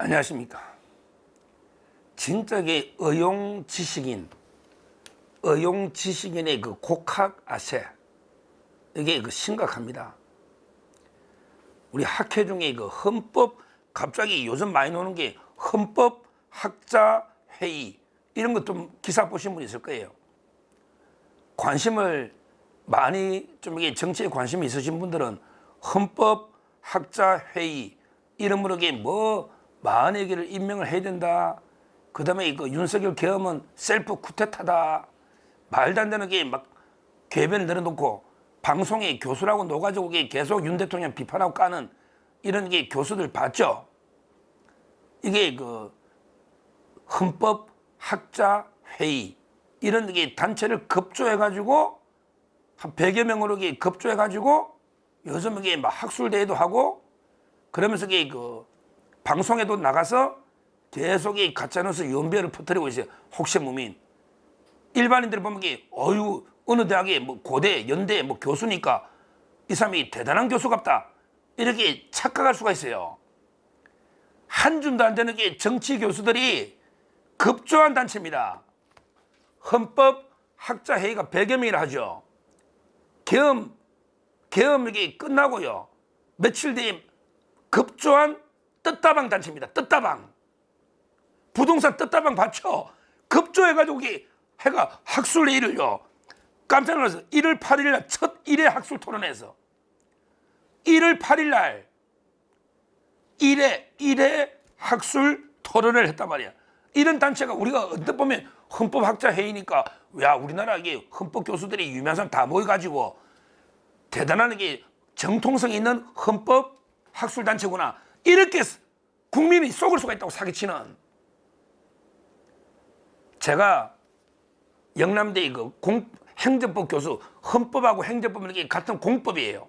안녕하십니까. 진짜게 의용지식인의 그 곡학아세, 이게 그 심각합니다. 우리 학회 중에 그 헌법, 갑자기 요즘 많이 나오는 게 헌법학자회의, 이런 것 좀 기사 보신 분 있을 거예요. 관심을 많이, 좀 이게 정치에 관심이 있으신 분들은 헌법학자회의, 이름으로 이게 뭐 만약에를 임명을 해야 된다. 그 다음에 이거 윤석열 계엄은 셀프 쿠데타다. 말도 안 되는 게 막 궤변을 내려놓고 방송에 교수라고 놓아가지고 계속 윤 대통령 비판하고 까는 이런 게 교수들 봤죠? 이게 그 헌법학자회의, 이런 게 단체를 급조해가지고 한 100여 명으로 급조해가지고 요즘 이게 막 학술대회도 하고 그러면서 이게 그 방송에도 나가서 계속 이 가짜뉴스 연배를 퍼뜨리고 있어요. 혹시무민. 일반인들 보면 이게 어느 대학의 뭐 고대, 연대 뭐 교수니까 이 사람이 대단한 교수 같다, 이렇게 착각할 수가 있어요. 한 줌도 안 되는 게 정치 교수들이 급조한 단체입니다. 헌법학자회의가 100여 명이라 하죠. 계엄 이게 끝나고요, 며칠 뒤에 급조한 뜻다방 단체입니다. 뜻다방. 부동산 뜻다방 봤죠? 급조해가지고 해가 학술회의를요, 깜짝 놀라서 1월 8일 날 첫 1회 학술 토론에서 1월 8일 날 1회 학술 토론을 했단 말이야. 이런 단체가 우리가 언뜻 보면 헌법학자회의니까, 야, 우리나라 이게 헌법 교수들이 유명한 사람 다 모여가지고 대단한 게 정통성 있는 헌법 학술 단체구나, 이렇게 국민이 속을 수가 있다고 사기치는. 제가 영남대 그 행정법 교수, 헌법하고 행정법은 이게 같은 공법이에요.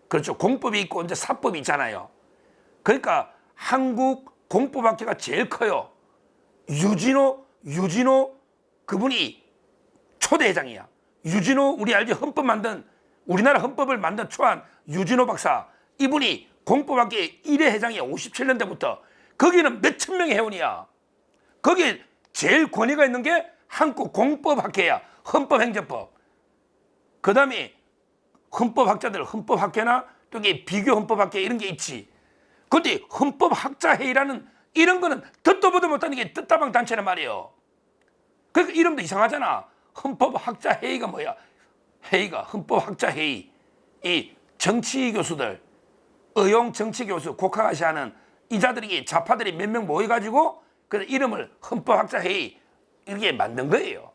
그렇죠. 공법이 있고 이제 사법이 있잖아요. 그러니까 한국 공법학회가 제일 커요. 유진호 그분이 초대회장이야. 유진호, 우리 알지? 우리나라 헌법을 만든 초안 유진호 박사, 이분이 공법학회 1회 회장이야. 57년대부터. 거기는 몇천 명의 회원이야. 거기에 제일 권위가 있는 게 한국 공법학회야. 헌법행정법. 그 다음에 헌법학자들, 헌법학회나 또 비교 헌법학회 이런 게 있지. 그런데 헌법학자회의라는 이런 거는 듣도 보도 못하는 게 뜻다방 단체란 말이에요. 그러니까 이름도 이상하잖아. 헌법학자회의가 뭐야? 회의가 헌법학자회의. 이 정치 교수들, 의용 정치 교수, 곡학아시 하는 이자들이, 좌파들이 몇 명 모여가지고 그 이름을 헌법학자회의 이렇게 만든 거예요.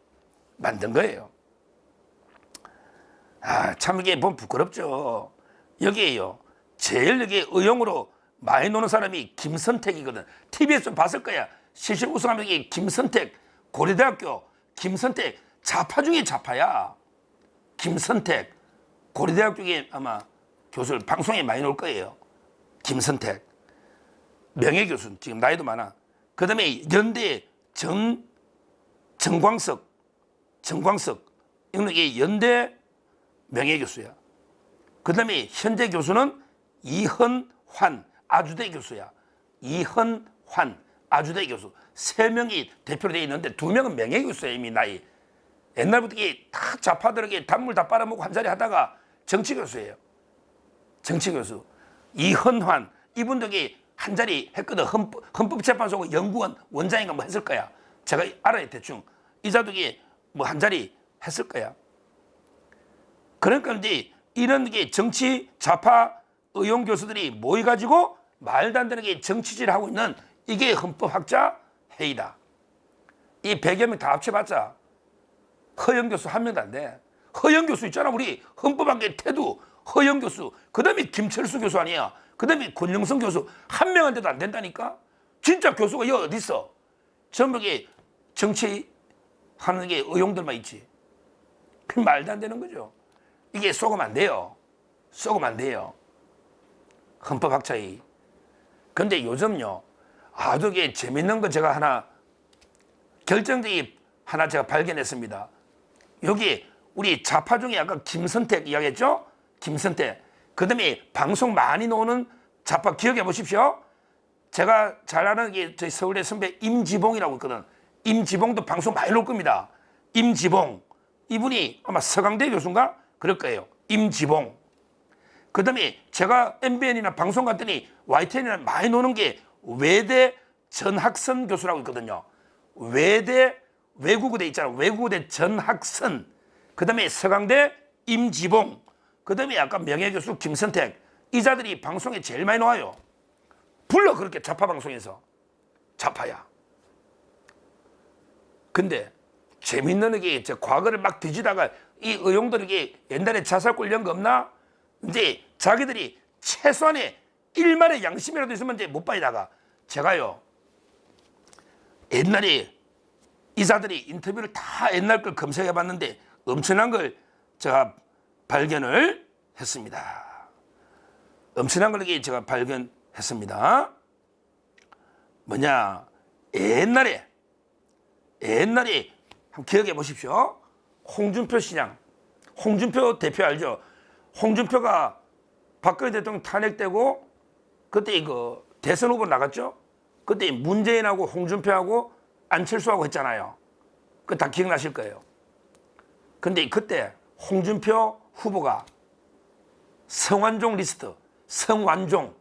아, 참 이게 보면 부끄럽죠. 여기에요, 제일 여기 의용으로 많이 노는 사람이 김선택이거든. TV에서 좀 봤을 거야. 실실 우승하면 이게 김선택, 고려대학교 김선택, 좌파 중에 좌파야. 김선택, 고려대학 쪽에 아마 교수를 방송에 많이 나올 거예요. 김선택 명예교수, 지금 나이도 많아. 그 다음에 연대 정광석, 이거는 이게 연대 명예교수야. 그 다음에 현재 교수는 이헌환 아주대 교수야. 이헌환 아주대 교수. 3명이 대표로 되어 있는데 2명은 명예교수야. 이미 나이. 옛날부터 이게 다 좌파들에게 단물 다 빨아먹고 한 자리 하다가 정치교수예요. 정치교수. 이헌환, 이분도 한 자리 했거든. 헌법재판소 연구원 원장인가 뭐 했을 거야. 제가 알아요, 대충. 이자도 뭐 한 자리 했을 거야. 그러니까 이제 이런 정치 좌파 의용 교수들이 모여가지고 말도 안 되는 정치질을 하고 있는 이게 헌법학자 회의다. 이 100여 명 다 합쳐봤자 허영 교수 한 명도 안 돼. 허영 교수 있잖아. 우리 헌법학계 태두 허영 교수. 그 다음에 김철수 교수 아니야. 그 다음에 권영선 교수. 한 명한테도 안 된다니까. 진짜 교수가 여기 어디 있어? 전부 정치하는 의용들만 있지. 그 말도 안 되는 거죠. 이게 속으면 안 돼요. 헌법학자회의. 근데 요즘요, 아주 재밌는 거 제가 하나, 결정적인 하나 제가 발견했습니다. 여기 우리 좌파 중에 아까 김선택 이야기했죠? 김선택. 그 다음에 방송 많이 나오는 좌파 기억해 보십시오. 제가 잘 아는 게 저희 서울대 선배 임지봉이라고 있거든. 임지봉도 방송 많이 놓을 겁니다. 임지봉. 이분이 아마 서강대 교수인가? 그럴 거예요. 임지봉. 그 다음에 제가 MBN이나 방송 갔더니 YTN이나 많이 노는 게 외대 전학선 교수라고 있거든요. 외대 외국어대 있잖아. 외국어대 전학선. 그 다음에 서강대 임지봉. 그 다음에 아까 명예교수 김선택. 이 자들이 방송에 제일 많이 나와요. 불러 그렇게 좌파 방송에서. 좌파야. 근데 재밌는 게 과거를 막 뒤지다가 이 의용들에게 옛날에 자살골 이런 거 없나? 이제 자기들이 최소한의 일말의 양심이라도 있으면 이제 못 빠지다가 제가요 옛날에 이사들이 인터뷰를 다 옛날 걸 검색해 봤는데 엄청난 걸 제가 발견을 했습니다. 엄청난 걸 제가 발견했습니다. 뭐냐? 옛날에 한번 기억해 보십시오. 홍준표 시장, 홍준표 대표 알죠? 홍준표가 박근혜 대통령 탄핵되고 그때 이거 대선 후보 나갔죠? 그때 문재인하고 홍준표하고 안철수하고 했잖아요. 그거 다 기억나실 거예요. 근데 그때 홍준표 후보가 성완종 리스트, 성완종,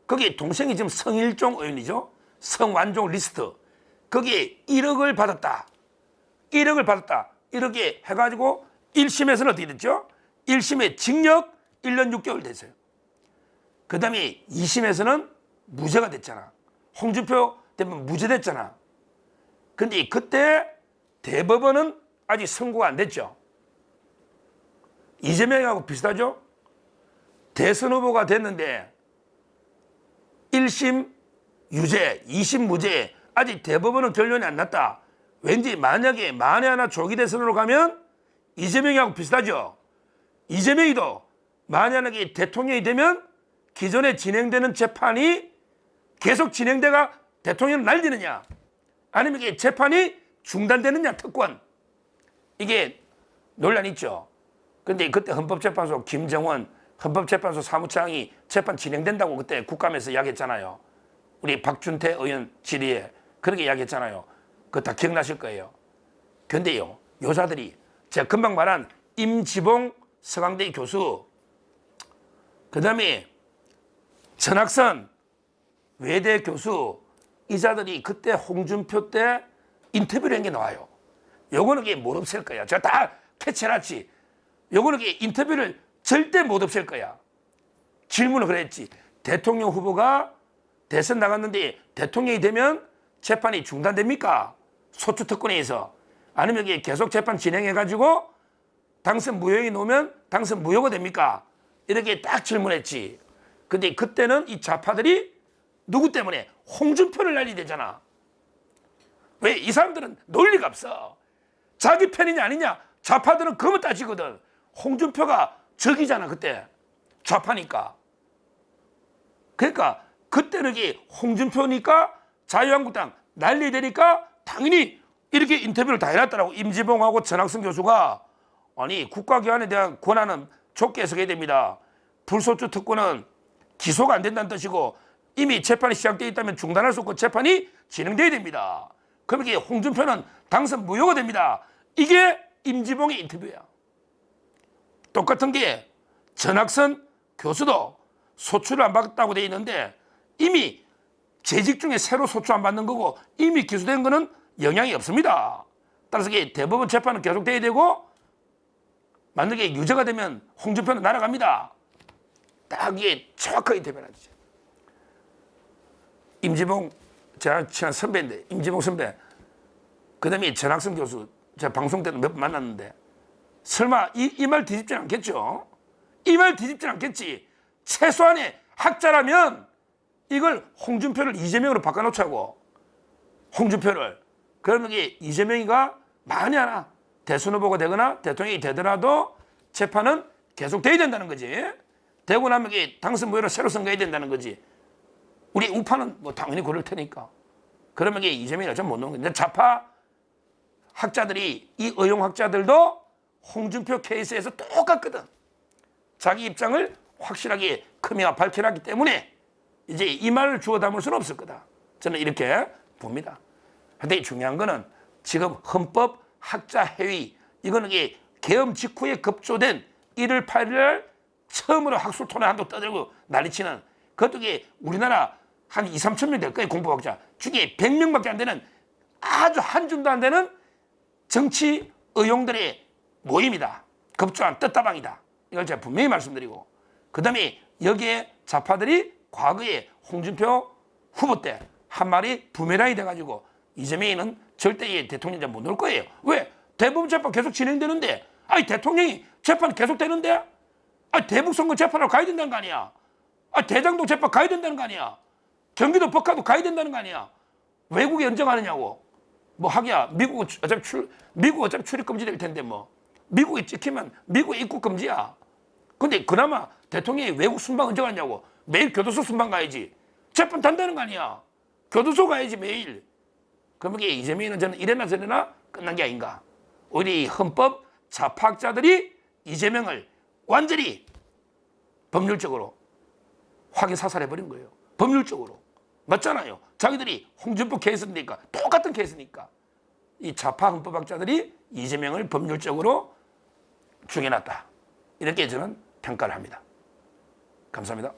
거기 동생이 지금 성일종 의원이죠? 성완종 리스트, 거기에 1억을 받았다. 1억을 받았다. 이렇게 해가지고 1심에서는 어떻게 됐죠? 1심에 징역 1년 6개월 됐어요. 그 다음에 2심에서는 무죄가 됐잖아. 홍준표 대법원 무죄됐잖아. 근데 그때 대법원은 아직 선고가 안 됐죠. 이재명하고 비슷하죠? 대선 후보가 됐는데 1심 유죄, 2심 무죄, 아직 대법원은 결론이 안 났다. 왠지 만약에 만에 하나 조기 대선으로 가면 이재명하고 비슷하죠. 이재명이도 만에 하나 대통령이 되면 기존에 진행되는 재판이 계속 진행되가 대통령을 날리느냐, 아니면 이게 재판이 중단되느냐, 특권. 이게 논란이 있죠. 근데 그때 헌법재판소 김정원 헌법재판소 사무장이 재판 진행된다고 그때 국감에서 이야기했잖아요. 우리 박준태 의원 질의에 그렇게 이야기했잖아요. 그거 다 기억나실 거예요. 근데요, 요사들이 제가 금방 말한 임지봉 서강대 교수, 그 다음에 전학선 외대 교수, 이 자들이 그때 홍준표 때 인터뷰를 한 게 나와요. 요거는 이게 못 없앨 거야. 제가 다 캐치해놨지. 요거는 이게 인터뷰를 절대 못 없앨 거야. 질문을 그랬지. 대통령 후보가 대선 나갔는데 대통령이 되면 재판이 중단됩니까? 소추 특권에 의해서. 아니면 이게 계속 재판 진행해가지고 당선 무효에 놓으면 당선 무효가 됩니까? 이렇게 딱 질문했지. 근데 그때는 이 좌파들이 누구 때문에? 홍준표를 날리대잖아. 왜? 이 사람들은 논리가 없어. 자기 편이냐 아니냐 좌파들은 그것만 따지거든. 홍준표가 적이잖아 그때. 좌파니까. 그러니까 그때는 이게 홍준표니까 자유한국당 난리되니까 당연히 이렇게 인터뷰를 다 해놨더라고. 임지봉하고 전학선 교수가 아니 국가기관에 대한 권한은 좁게 해석해야 됩니다. 불소추 특권은 기소가 안 된다는 뜻이고 이미 재판이 시작되어 있다면 중단할 수 없고 재판이 진행돼야 됩니다. 그럼 이게 홍준표는 당선 무효가 됩니다. 이게 임지봉의 인터뷰야. 똑같은 게 전학선 교수도 소추를 안 받았다고 돼 있는데 이미 재직 중에 새로 소추 안 받는 거고 이미 기소된 거는 영향이 없습니다. 따라서 이게 대법원 재판은 계속돼야 되고 만약에 유죄가 되면 홍준표는 날아갑니다. 딱 이게 정확하게 대변하지. 임지봉 제가 친한 선배인데 임지봉 선배, 그 다음에 전학선 교수 제가 방송 때도 몇 번 만났는데 설마 이 말 뒤집진 않겠죠? 이 말 뒤집진 않겠지. 최소한의 학자라면 이걸 홍준표를 이재명으로 바꿔놓자고. 홍준표를. 그러면 이게 이재명이가 만에 하나 대선 후보가 되거나 대통령이 되더라도 재판은 계속 돼야 된다는 거지. 되고 나면 이게 당선 무효로 새로 선거해야 된다는 거지. 우리 우파는 뭐 당연히 그럴 테니까. 그러면 이게 이재명이 어쩌면 못 넣는 거지. 좌파 학자들이, 이 의용학자들도 홍준표 케이스에서 똑같거든. 자기 입장을 확실하게 크미와 밝혀놨기 때문에 이제 이 말을 주워 담을 수는 없을 거다. 저는 이렇게 봅니다. 근데 중요한 거는 지금 헌법 학자 회의, 이거는 이게 계엄 직후에 급조된 1월 8일 처음으로 학술토론 한도 떠들고 난리치는, 그것도 이게 우리나라 한 2, 3천 명 될 거예요. 공부학자 중에 100명밖에 안 되는, 아주 한 줌도 안 되는 정치 의용들의 모임이다. 급조한 뜻다방이다. 이걸 제가 분명히 말씀드리고, 그 다음에 여기에 좌파들이 과거에 홍준표 후보 때 한 말이 부메랑이 돼가지고 이재명이는 절대 대통령자 못 놓을 거예요. 왜? 대법원 재판 계속 진행되는데, 아니 대통령이 재판 계속 되는데, 아니 대북선거 재판으로 가야 된다는 거 아니야. 아니 대장동 재판 가야 된다는 거 아니야. 경기도 법카도 가야 된다는 거 아니야. 외국에 연정하느냐고. 뭐 하기야, 미국 어차피 출입 금지될 텐데, 뭐 미국에 찍히면 미국에 입국 금지야. 근데 그나마 대통령이 외국 순방 언제가냐고. 매일 교도소 순방 가야지. 재판 단다는 거 아니야. 교도소 가야지 매일. 그러면 이게 이재명이는 저는 이래나 저래나 끝난 게 아닌가. 오히려 이 헌법 좌파학자들이 이재명을 완전히 법률적으로 확인 사살해버린 거예요. 법률적으로. 맞잖아요. 자기들이 홍준표 케이스니까, 똑같은 케이스니까. 이 좌파 헌법학자들이 이재명을 법률적으로 죽여놨다. 이렇게 저는 평가를 합니다. 감사합니다.